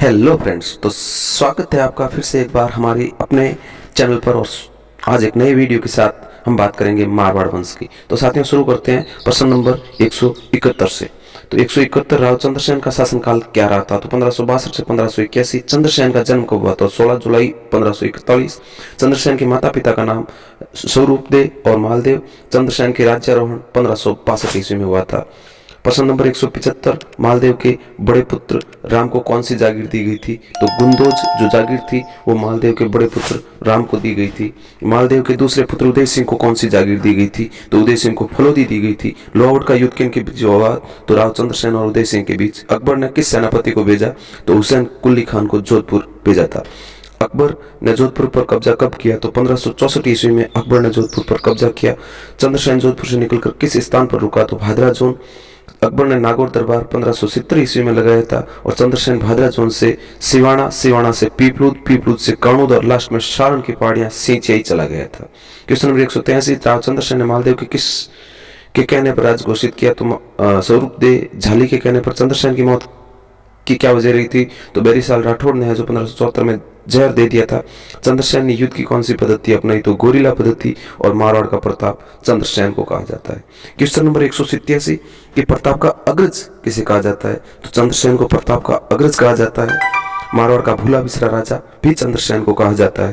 Hello friends, तो स्वागत है आपका फिर से एक बार हमारी अपने चैनल पर। और आज एक नए वीडियो के साथ हम बात करेंगे मारवाड़ वंश की। तो साथियों, शुरू करते हैं प्रश्न नंबर 171 से। तो 171 राव चंद्रसेन का शासनकाल क्या रहा था? तो 1562 से 1581। चंद्रसेन का जन्म कब हुआ? तो 16 जुलाई 1541। चंद्रसेन के माता पिता का नाम स्वरूपदेव और मालदेव। चंद्रसेन के राज्यारोहण 1562 ईस्वी में हुआ था। प्रश्न नंबर 175, मालदेव के बड़े पुत्र राम को कौन सी जागीर दी गई थी? तो गुंदोज जो जागीर थी वो मालदेव के बड़े पुत्र राम को दी गई थी। मालदेव के दूसरे पुत्र उदय सिंह को कौन सी जागीर दी गई थी? तो उदय सिंह को फलोदी दी गई थी। लोहावट का युद्ध किन के बीच हुआ? तो राव चंद्रसेन और उदय सिंह के बीच। अकबर ने किस सेनापति को भेजा? तो हुसैन कुली खान को जोधपुर भेजा था। अकबर ने जोधपुर पर कब्जा कब किया? तो 1564 ईस्वी में अकबर ने जोधपुर पर कब्जा किया। चंद्रसेन जोधपुर से निकलकर किस स्थान पर रुका? तो भादरा जोन। अकबर ने नागौर दरबार 1570 ईस्वी में लगाया था। और चंद्रसेन भादरा जोन से सिवाना, सिवाना से पीपलूद, पीपलूद से कर्णूद और लास्ट में सारण की पहाड़ियां सिंचियाई चला गया था। क्वेश्चन नंबर 183, राव चंद्रसेन ने मालदेव के किस के कहने पर राज घोषित किया? तो स्वरूपदेव झाली के कहने पर। चंद्रसेन की मौत की क्या वजह रही थी? तो बैरीसाल राठौड़ ने है जो 1574 में जहर दे दिया था। चंद्रसेन ने युद्ध की कौन सी पद्धति अपनाई? तो गोरिल्ला पद्धति। और मारवाड़ का प्रताप चंद्रसेन को कहा जाता है। क्वेश्चन नंबर 187, कि प्रताप का अग्रज किसे कहा जाता है? तो चंद्रसेन को प्रताप का अग्रज कहा जाता है। मारवाड़ का भूला बिसरा राजा भी चंद्रसेन को कहा जाता है।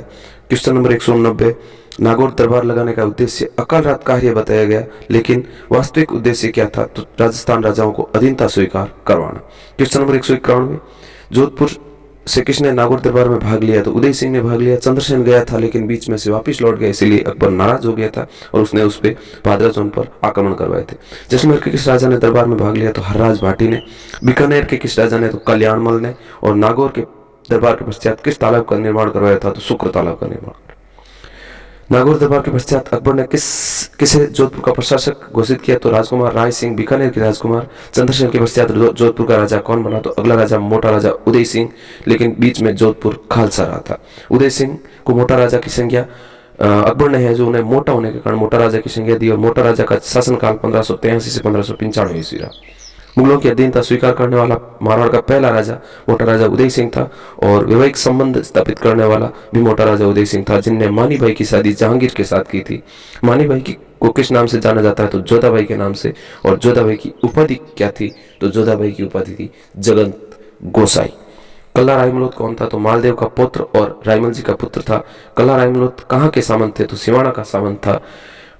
क्वेश्चन नंबर 190, नागौर दरबार लगाने का उद्देश्य अकाल रात कार्य बताया गया, लेकिन वास्तविक उद्देश्य क्या था? तो राजस्थान राजाओं को अधीनता स्वीकार करवाना। क्वेश्चन नंबर 191, जोधपुर से किसने नागौर दरबार में भाग लिया? तो उदय सिंह ने भाग लिया। चंद्रसेन गया था लेकिन बीच में से वापस लौट गया, इसलिए अकबर नाराज हो गया था और उसने उस पर भादरा जोन पर आक्रमण करवाए थे। जैसलमेर के किस राजा ने दरबार में भाग लिया? तो हरराज भाटी ने। बीकानेर के किस राजा ने? तो कल्याणमल ने। और नागौर के दरबार के पश्चात किस तालाब का निर्माण करवाया था? तो शुक्र तालाब का निर्माण। नागौर दरबार के पश्चात अकबर ने किसे जोधपुर का प्रशासक घोषित किया? तो राजकुमार राय सिंह, बीकानेर के राजकुमार। चंद्रसेन के पश्चात जोधपुर का राजा कौन बना? तो अगला राजा मोटा राजा उदय सिंह, लेकिन बीच में जोधपुर खालसा रहा था। उदय सिंह को मोटा राजा की संज्ञा अकबर ने है जो उन्हें मोटा होने के कारण मोटा राजा की संज्ञा दी। और मोटा राजा का शासनकाल 1583 से 1595 ईस्वी रहा। मुगलों की अधीनता स्वीकार करने वाला मारवाड़ का पहला राजा मोटा राजा उदय सिंह था। और वैवाहिक संबंध स्थापित करने वाला भी मोटा राजा उदय सिंह था, जिनने मानी भाई की शादी जहांगीर के साथ की थी। मानी भाई को किस नाम से जाना जाता है? तो जोधा भाई के नाम से। और जोधा भाई की उपाधि क्या थी? तो जोधा भाई की उपाधि थी जगत गोसाई। कल्ला रायमलोत कौन था? तो मालदेव का पुत्र और रायमल जी का पुत्र था। कल्ला रायमलोत कहाँ के सामंत थे? तो सिवाना का सामंत था।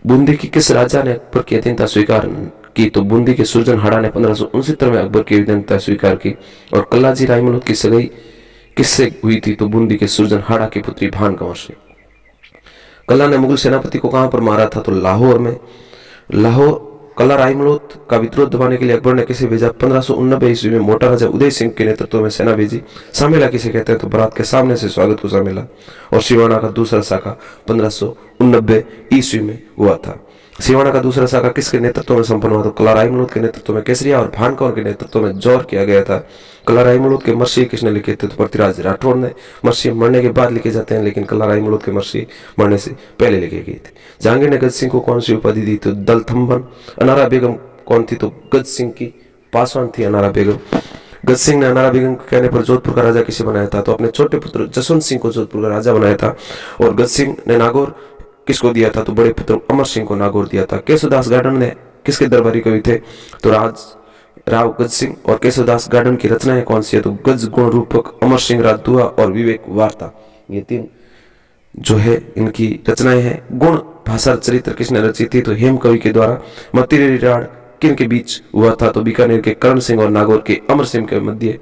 बूंदी की किस राजा ने अकबर की अधीनता स्वीकार की? तो बूंदी के सुरजनहाड़ा ने 1569 में अकबर की अधीनता स्वीकार की। और कल्लाजी रायमलोत की सगाई किससे हुई थी? तो बूंदी के सुरजनहाड़ा की पुत्री भान कंवर से। कल्ला ने मुगल सेनापति को कहां पर मारा था? तो लाहौर में। लाहौर कल्ला रायमलोत का विद्रोह दबाने के लिए अकबर ने किसे भेजा? 1589 ईस्वी में मोटा राजा उदय सिंह के नेतृत्व में सेना भेजी। सामेला किसे कहते हैं? तो बारात के सामने से स्वागत को सामेला। और सिवाना का दूसरा शाखा 1589 ईस्वी में हुआ था। सिवाना का दूसरा शाखा किसके नेतृत्व में संपन्न हुआ? तो कल्ला रायमलोत के नेतृत्व में केसरिया और भान कंवर के नेतृत्व में जोर किया गया था। कल्ला रायमलोत के मर्सी किसने लिखे थे? तो पृथ्वीराज राठौड़ ने। मर्सी मरने के बाद लिखे जाते हैं, लेकिन कल्ला रायमलोत के मर्सी मरने से पहले लिखे गए थे। जहांगीर ने गज सिंह को कौन सी उपाधि दी? तो दलथम्बन। अनारा बेगम कौन थी? तो गज सिंह की पासवान थी अनारा बेगम। गज सिंह ने अनारा बेगम के कहने पर जोधपुर का राजा किसे बनाया था? तो अपने छोटे पुत्र जसवंत सिंह को जोधपुर का राजा बनाया था। और गज सिंह ने नागौर किसको दिया था? तो बड़े पुत्र अमर सिंह को नागौर दिया था। केशवदास गार्डन ने किसके दरबारी कवि थे? तो राव गज सिंह। और केशवदास गार्डन की रचनाएं कौन सी है? तो गज गुण रूपक, अमर सिंह राजदुआ और विवेक वार्ता। ये तीन जो है इनकी रचनाएं हैं। गुण भाषा चरित्र किसने रची थी? तो हेम कवि के द्वारा। मतिरे रिटाड़ किन के बीच हुआ था? तो बीकानेर के करण सिंह और नागौर के अमर सिंह के मध्य।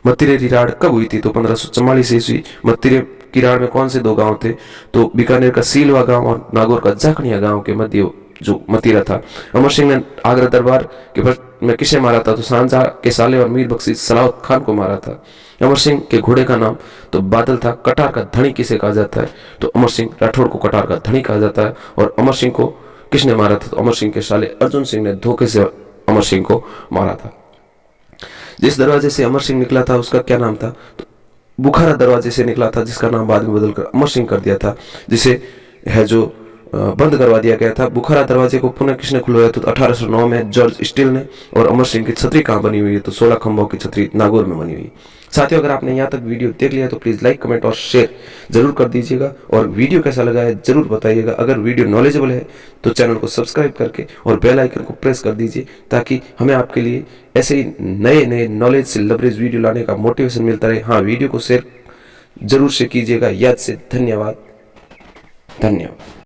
मतिरे रिटाड़ कब हुई थी? तो 1544 ईस्वी। मतिरे किराड़ में कौन से दो गांव थे? तो बीकानेर का सीलवा गांव और नागौर का जाखनिया गांव के मध्य जो मतीरा था। अमर सिंह ने आगरा दरबार के में किसे मारा था? तो शाहजहां के साले और मीर बख्शी सलावत खान को मारा था। अमर सिंह के घोड़े का नाम तो बादल था। कटार का धनी किसे कहा जाता है? तो अमर सिंह राठौड़ को कटार का धनी कहा जाता है। और अमर सिंह को किसने मारा था? तो अमर सिंह के साले अर्जुन सिंह ने धोखे से अमर सिंह को मारा था। जिस दरवाजे से अमर सिंह निकला था उसका क्या नाम था? तो बुखारा दरवाजे से निकला था, जिसका नाम बाद में बदलकर अमर सिंह कर दिया था, जिसे है जो बंद करवा दिया गया था। बुखारा दरवाजे को पुनः किसने खुलवाया? तो 1809 में जॉर्ज स्टील ने। और अमर सिंह की छतरी कहाँ बनी हुई है? तो 16 खंभों की छतरी नागौर में बनी हुई। साथियों, अगर आपने यहाँ तक वीडियो देख लिया तो प्लीज़ लाइक, कमेंट और शेयर जरूर कर दीजिएगा और वीडियो कैसा लगा है जरूर बताइएगा। अगर वीडियो नॉलेजेबल है तो चैनल को सब्सक्राइब करके और बेल आइकन को प्रेस कर दीजिए, ताकि हमें आपके लिए ऐसे ही नए नए नॉलेज से लबरेज वीडियो लाने का मोटिवेशन मिलता रहे। हाँ, वीडियो को शेयर जरूर से कीजिएगा। याद से धन्यवाद।